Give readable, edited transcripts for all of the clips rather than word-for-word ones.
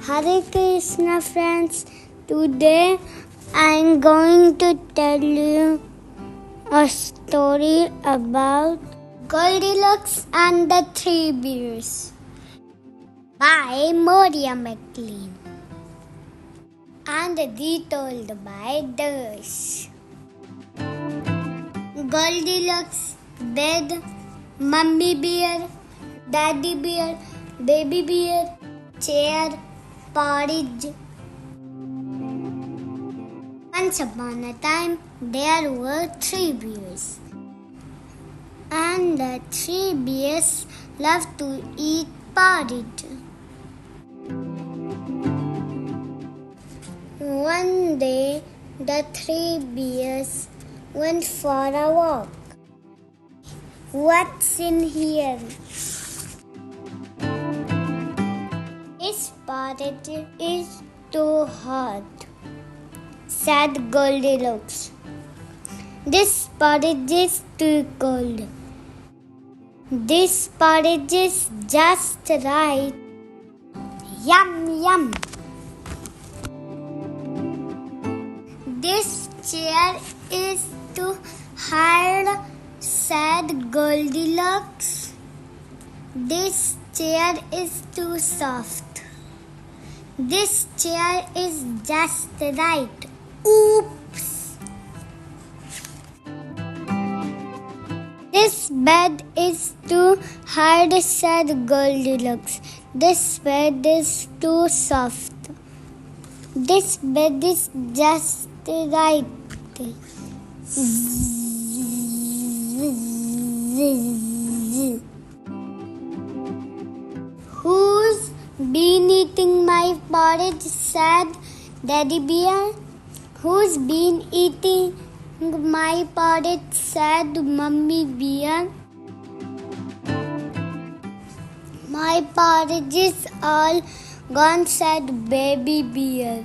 Hare Krishna friends, today I am going to tell you a story about Goldilocks and the Three Bears by Moria McLean and retold by Darsh. Goldilocks bed, Mummy Bear, Daddy Bear, Baby Bear, chair, porridge. Once upon a time, there were three bears, and the three bears loved to eat porridge. One day, the three bears went for a walk. What's in here? This porridge is too hot, said Goldilocks. This porridge is too cold. This porridge is just right. Yum, yum. This chair is too hard, said Goldilocks. This chair is too soft. This chair is just right. Oops! This bed is too hard, said Goldilocks. This bed is too soft. This bed is just right. Who's been eating my porridge, said Daddy Bear. Who's been eating my porridge, said Mummy Bear. My porridge is all gone, said Baby Bear.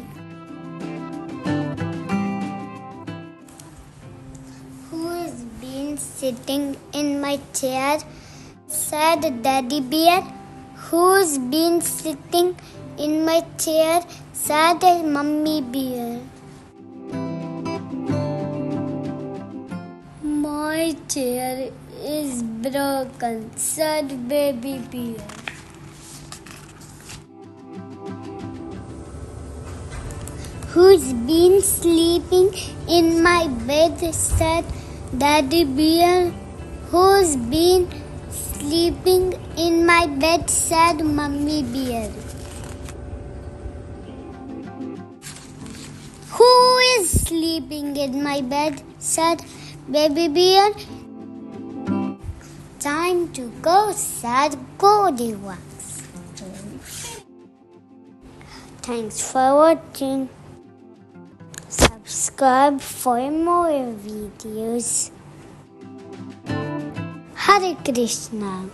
Who's been sitting in my chair, said Daddy Bear. Who's been sitting in my chair, said Mummy Bear. My chair is broken, said Baby Bear. Who's been sleeping in my bed, said Daddy Bear. Who's been sleeping in my bed, said Mummy Bear. Who is sleeping in my bed, said Baby Bear. Time to go, said Goldilocks. Thanks for watching. Subscribe for more videos. Hare Krishna.